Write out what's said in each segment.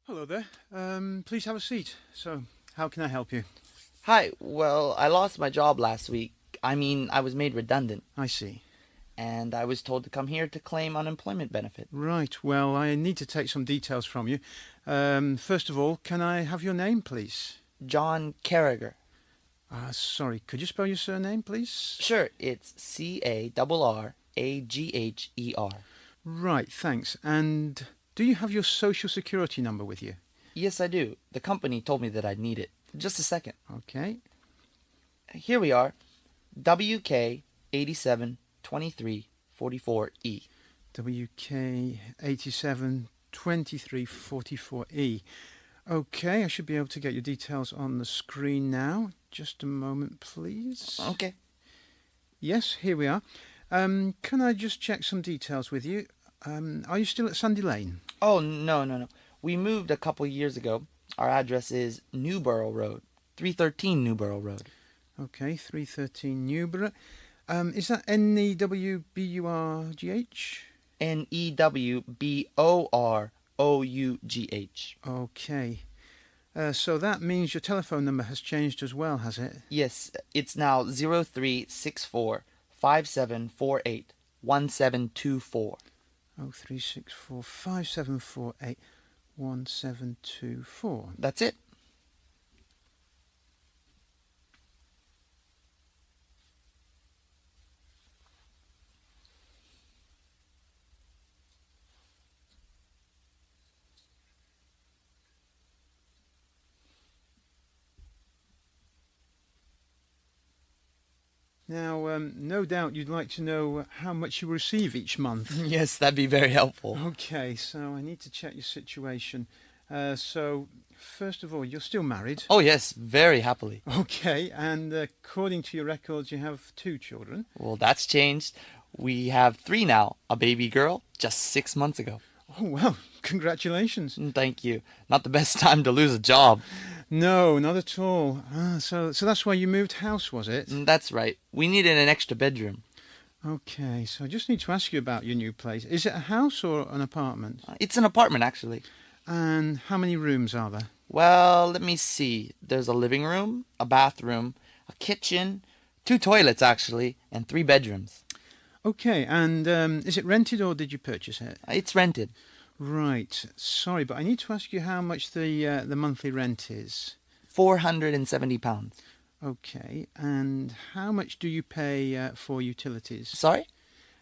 Hello there. Please have a seat. So, how can I help you? Hi, well, I lost my job last week. I was made redundant, I see. and I was told to come here to claim unemployment benefit. Right, well, I need to take some details from you. First of all, can I have your name, please? John Carragher. Sorry, could you spell your surname, please? Sure, it's Carragher. Right, thanks. And do you have your social security number with you? Yes, I do. The company told me that I'd need it. Just a second. Okay. Here we are. WK 872344E. WK872344E. Okay, I should be able to get your details on the screen now. Just a moment, please. Okay. Yes, here we are. Can I just check some details with you? Are you still at Sandy Lane? Oh, no. We moved a couple years ago. Our address is Newborough Road, 313 Newborough Road. Okay, 313 Newborough. Is that Newburgh? Newbourough. Okay. So that means your telephone number has changed as well, has it? Yes, it's now 0364 5748 1724. 036457481724. That's it. Now, no doubt you'd like to know how much you receive each month. Yes, that'd be very helpful. Okay, so I need to check your situation. So, first of all, you're still married. Oh, yes, very happily. Okay, and according to your records, you have 2 children. Well, that's changed. We have 3 now. A baby girl just 6 months ago. Oh, well, congratulations. Thank you. Not the best time to lose a job. No, not at all. So that's why you moved house, was it? That's right. We needed an extra bedroom. Okay, so I just need to ask you about your new place. Is it a house or an apartment? It's an apartment, actually. And how many rooms are there? Well, let me see. There's a living room, a bathroom, a kitchen, 2 toilets, actually, and 3 bedrooms. Okay, and is it rented or did you purchase it? It's rented. Right. Sorry, but I need to ask you how much the monthly rent is. £470. Okay, and how much do you pay for utilities? Sorry?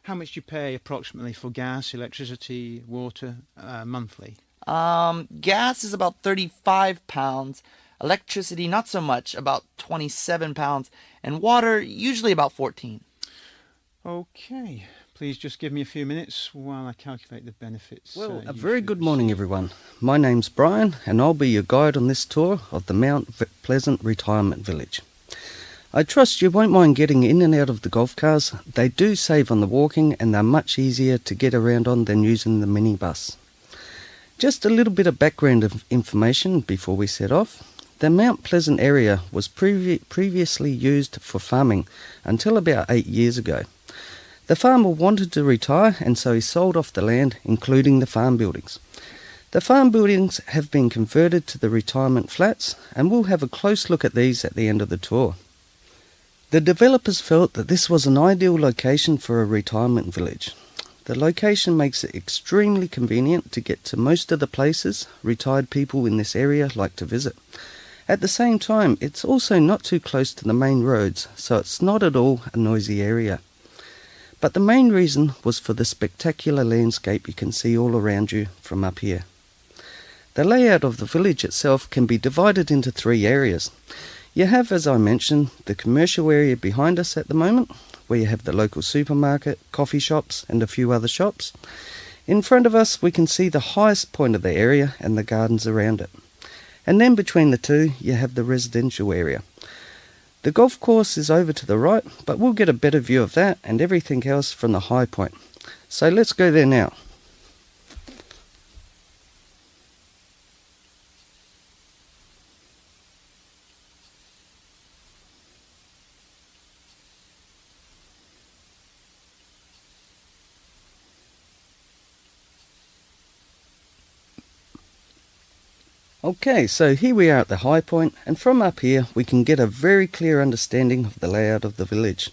How much do you pay approximately for gas, electricity, water, monthly? Gas is about £35. Electricity, not so much, about £27. And water, usually about 14. Okay, please just give me a few minutes while I calculate the benefits. Well, a you very should good morning, receive. everyone. My name's Brian, and I'll be your guide on this tour of the Pleasant Retirement Village. I trust you won't mind getting in and out of the golf cars. They do save on the walking, and they're much easier to get around on than using the minibus. Just a little bit of background information before we set off. The Mount Pleasant area was previously used for farming until about 8 years ago. The farmer wanted to retire, and so he sold off the land, including the farm buildings. The farm buildings have been converted to the retirement flats, and we'll have a close look at these at the end of the tour. The developers felt that this was an ideal location for a retirement village. The location makes it extremely convenient to get to most of the places retired people in this area like to visit. At the same time, it's also not too close to the main roads, so it's not at all a noisy area. But the main reason was for the spectacular landscape you can see all around you from up here. The layout of the village itself can be divided into 3 areas. You have, as I mentioned, the commercial area behind us at the moment, where you have the local supermarket, coffee shops, and a few other shops. In front of us, we can see the highest point of the area and the gardens around it. And then between the two, you have the residential area. The golf course is over to the right, but we'll get a better view of that and everything else from the high point. So let's go there now. Okay, so here we are at the high point, and from up here we can get a very clear understanding of the layout of the village.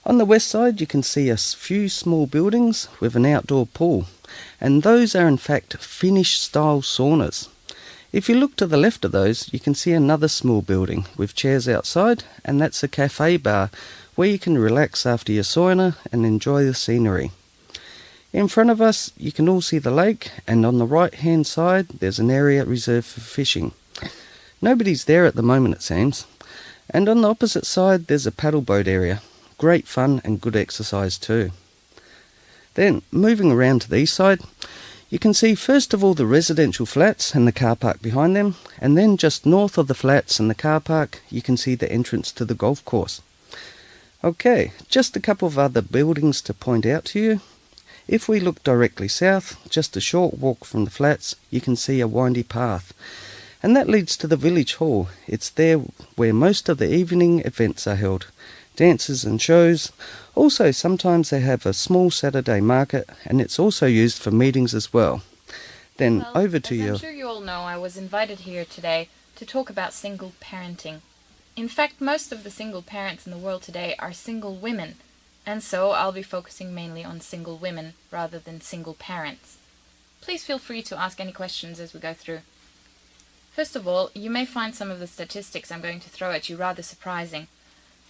On the west side you can see a few small buildings with an outdoor pool, and those are in fact Finnish style saunas. If you look to the left of those, you can see another small building with chairs outside, and that's a cafe bar where you can relax after your sauna and enjoy the scenery. In front of us you can all see the lake, and on the right hand side there's an area reserved for fishing. Nobody's there at the moment it seems. And on the opposite side there's a paddle boat area. Great fun and good exercise too. Then moving around to the east side, you can see first of all the residential flats and the car park behind them, and then just north of the flats and the car park you can see the entrance to the golf course. Okay, just a couple of other buildings to point out to you. If we look directly south, just a short walk from the flats, you can see a windy path, and that leads to the village hall. It's there where most of the evening events are held, dances and shows. Also, sometimes they have a small Saturday market, and it's also used for meetings as well. Then Well, over to as you. I'm sure you all know, I was invited here today to talk about single parenting. In fact, most of the single parents in the world today are single women, and so I'll be focusing mainly on single women rather than single parents. Please feel free to ask any questions as we go through. First of all, you may find some of the statistics I'm going to throw at you rather surprising.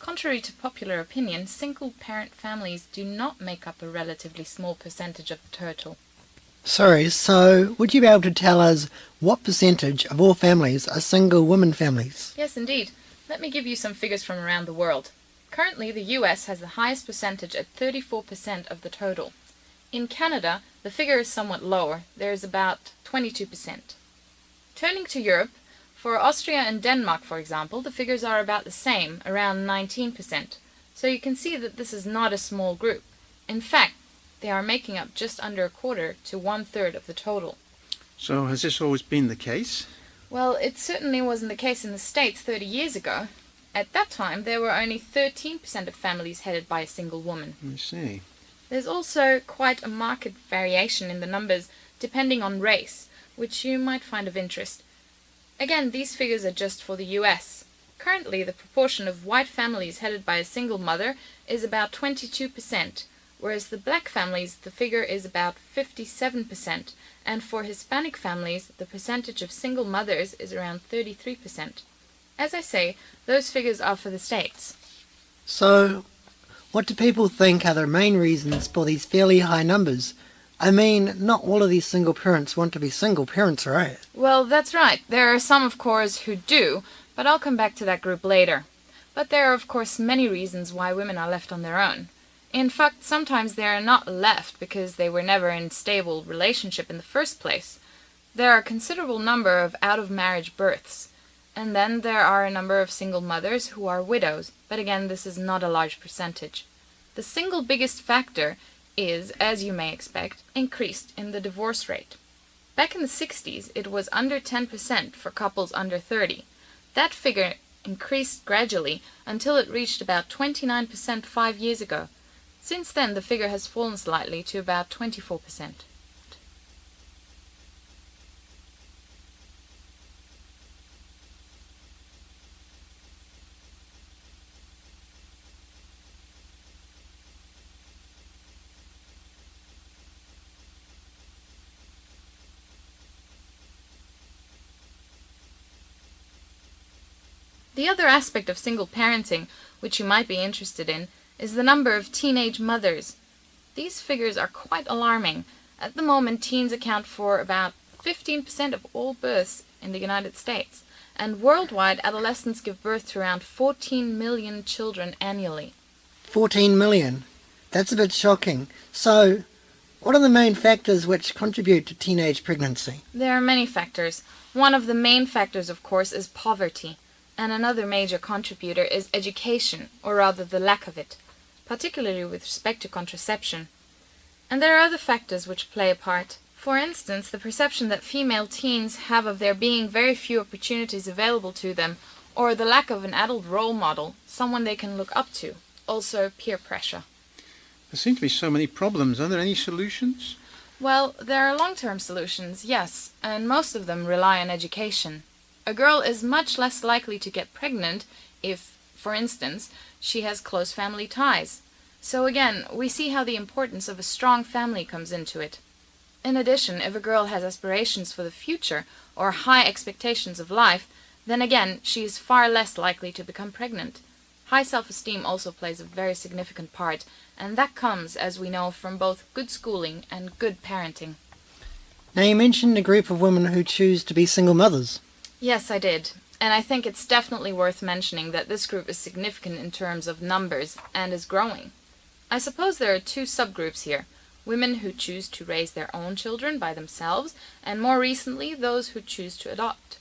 Contrary to popular opinion, single-parent families do not make up a relatively small percentage of the total. Sorry, so would you be able to tell us what percentage of all families are single women families? Yes, indeed. Let me give you some figures from around the world. Currently, the US has the highest percentage at 34% of the total. In Canada, the figure is somewhat lower. There is about 22%. Turning to Europe, for Austria and Denmark, for example, the figures are about the same, around 19%. So you can see that this is not a small group. In fact, they are making up just under a quarter to 1/3 of the total. So has this always been the case? Well, it certainly wasn't the case in the States 30 years ago. At that time, there were only 13% of families headed by a single woman. I see. There's also quite a marked variation in the numbers depending on race, which you might find of interest. Again, these figures are just for the US. Currently, the proportion of white families headed by a single mother is about 22%, whereas the black families, the figure is about 57%, and for Hispanic families, the percentage of single mothers is around 33%. As I say, those figures are for the States. So, what do people think are the main reasons for these fairly high numbers? I mean, not all of these single parents want to be single parents, right? Well, that's right. There are some, of course, who do, but I'll come back to that group later. But there are, of course, many reasons why women are left on their own. In fact, sometimes they are not left because they were never in a stable relationship in the first place. There are a considerable number of out-of-marriage births. And then there are a number of single mothers who are widows, but again, this is not a large percentage. The single biggest factor is, as you may expect, increased in the divorce rate. Back in the 60s, it was under 10% for couples under 30. That figure increased gradually until it reached about 29% 5 years ago. Since then, the figure has fallen slightly to about 24%. The other aspect of single parenting, which you might be interested in, is the number of teenage mothers. These figures are quite alarming. At the moment, teens account for about 15% of all births in the United States, and worldwide, adolescents give birth to around 14 million children annually. 14 million. That's a bit shocking. So, what are the main factors which contribute to teenage pregnancy? There are many factors. One of the main factors, of course, is poverty. And another major contributor is education, or rather the lack of it, particularly with respect to contraception. And there are other factors which play a part. For instance, the perception that female teens have of there being very few opportunities available to them, or the lack of an adult role model, someone they can look up to. Also, peer pressure. There seem to be so many problems. Are there any solutions? Well, there are long-term solutions, yes, and most of them rely on education. A girl is much less likely to get pregnant if, for instance, she has close family ties. So again, we see how the importance of a strong family comes into it. In addition, if a girl has aspirations for the future or high expectations of life, then again, she is far less likely to become pregnant. High self-esteem also plays a very significant part, and that comes, as we know, from both good schooling and good parenting. Now, you mentioned a group of women who choose to be single mothers. Yes, I did. And I think it's definitely worth mentioning that this group is significant in terms of numbers and is growing. I suppose there are two subgroups here: women who choose to raise their own children by themselves, and more recently, those who choose to adopt.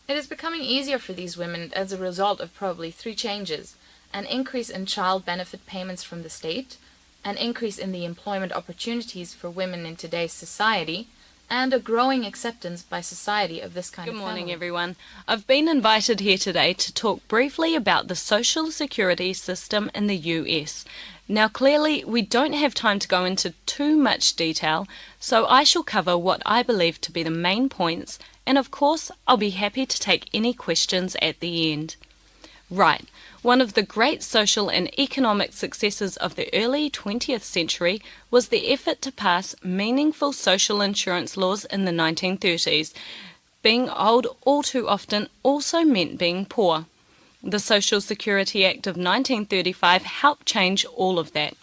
It is becoming easier for these women as a result of probably three changes: an increase in child benefit payments from the state, an increase in the employment opportunities for women in today's society, and a growing acceptance by society of this kind Good of morning, family. everyone. I've been invited here today to talk briefly about the social security system in the US. Now, clearly, we don't have time to go into too much detail, so I shall cover what I believe to be the main points, and of course, I'll be happy to take any questions at the end. Right. One of the great social and economic successes of the early 20th century was the effort to pass meaningful social insurance laws in the 1930s. Being old all too often also meant being poor. The Social Security Act of 1935 helped change all of that.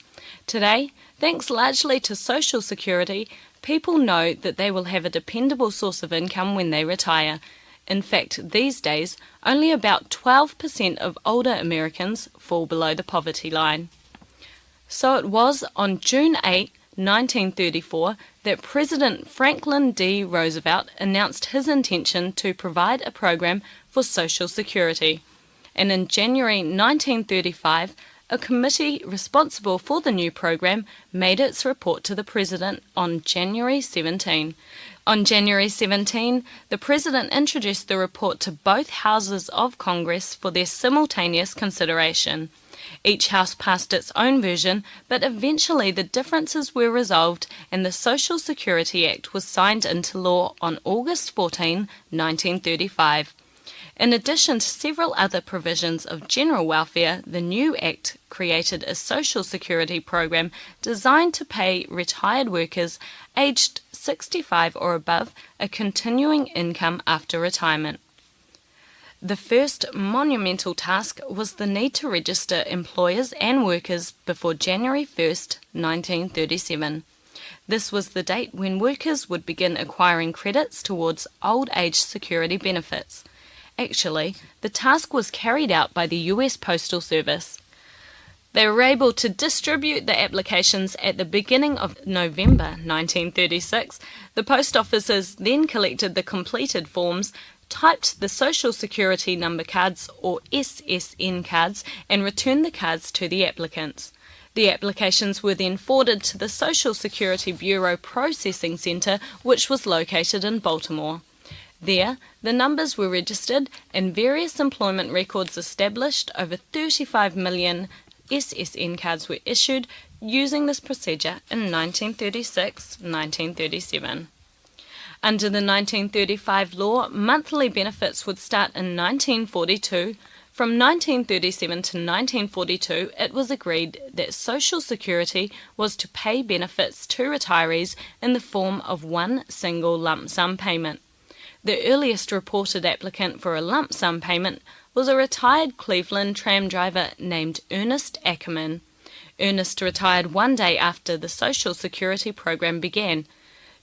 Today, thanks largely to Social Security, people know that they will have a dependable source of income when they retire. In fact, these days, only about 12% of older Americans fall below the poverty line. So it was on June 8, 1934, that President Franklin D. Roosevelt announced his intention to provide a program for Social Security. And in January 1935, a committee responsible for the new program made its report to the President on January 17. On January 17, the President introduced the report to both houses of Congress for their simultaneous consideration. Each house passed its own version, but eventually the differences were resolved and the Social Security Act was signed into law on August 14, 1935. In addition to several other provisions of general welfare, the new Act created a Social Security program designed to pay retired workers aged 65 or above a continuing income after retirement. The first monumental task was the need to register employers and workers before January 1st, 1937. This was the date when workers would begin acquiring credits towards old age security benefits. Actually, the task was carried out by the US Postal Service. They were able to distribute the applications at the beginning of November 1936. The post offices then collected the completed forms, typed the Social Security number cards or SSN cards, and returned the cards to the applicants. The applications were then forwarded to the Social Security Bureau Processing Center, which was located in Baltimore. There, the numbers were registered and various employment records established. Over 35 million SSN cards were issued using this procedure in 1936-1937. Under the 1935 law, monthly benefits would start in 1942. From 1937 to 1942, it was agreed that Social Security was to pay benefits to retirees in the form of one single lump sum payment. The earliest reported applicant for a lump sum payment was a retired Cleveland tram driver named Ernest Ackerman. Ernest retired one day after the Social Security program began.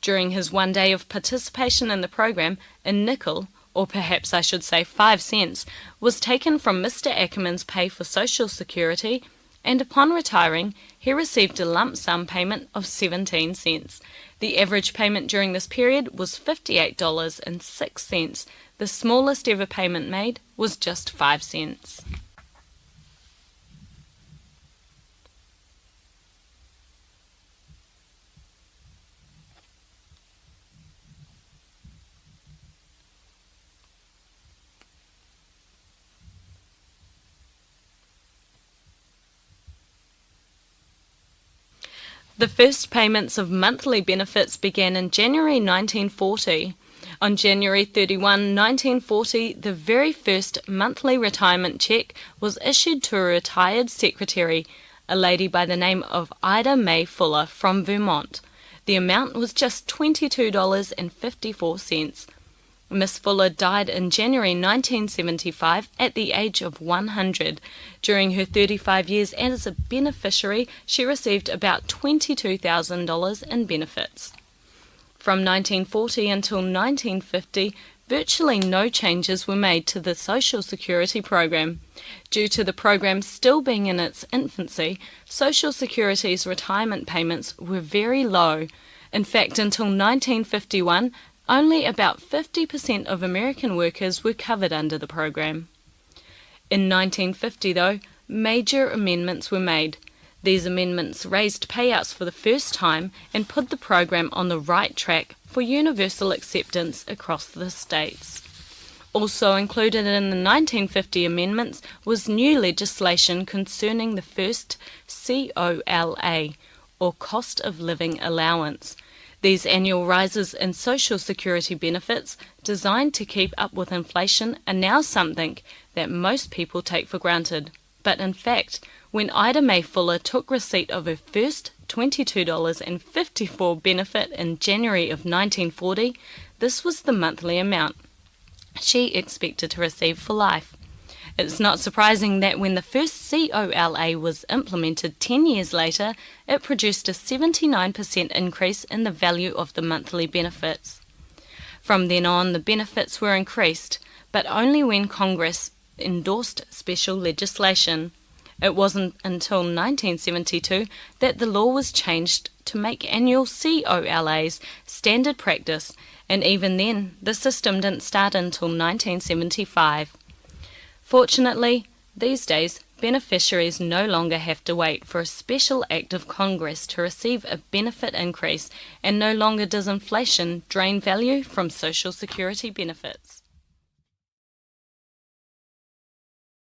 During his one day of participation in the program, a nickel, or perhaps I should say 5 cents, was taken from Mr. Ackerman's pay for Social Security, and upon retiring, he received a lump sum payment of 17 cents. The average payment during this period was $58.06. The smallest ever payment made was just 5 cents. The first payments of monthly benefits began in January 1940. On January 31, 1940, the very first monthly retirement cheque was issued to a retired secretary, a lady by the name of Ida May Fuller from Vermont. The amount was just $22.54. Miss Fuller died in January 1975 at the age of 100. During her 35 years as a beneficiary, she received about $22,000 in benefits. From 1940 until 1950, virtually no changes were made to the Social Security program. Due to the program still being in its infancy, Social Security's retirement payments were very low. In fact, until 1951, only about 50% of American workers were covered under the program. In 1950, though, major amendments were made. These amendments raised payouts for the first time and put the program on the right track for universal acceptance across the states. Also included in the 1950 amendments was new legislation concerning the first COLA, or Cost of Living Allowance. These annual rises in Social Security benefits, designed to keep up with inflation, are now something that most people take for granted. But in fact, when Ida May Fuller took receipt of her first $22.54 benefit in January of 1940, this was the monthly amount she expected to receive for life. It's not surprising that when the first COLA was implemented 10 years later, it produced a 79% increase in the value of the monthly benefits. From then on, the benefits were increased, but only when Congress endorsed special legislation. It wasn't until 1972 that the law was changed to make annual COLAs standard practice, and even then, the system didn't start until 1975. Fortunately, these days, beneficiaries no longer have to wait for a special act of Congress to receive a benefit increase, and no longer does inflation drain value from Social Security benefits.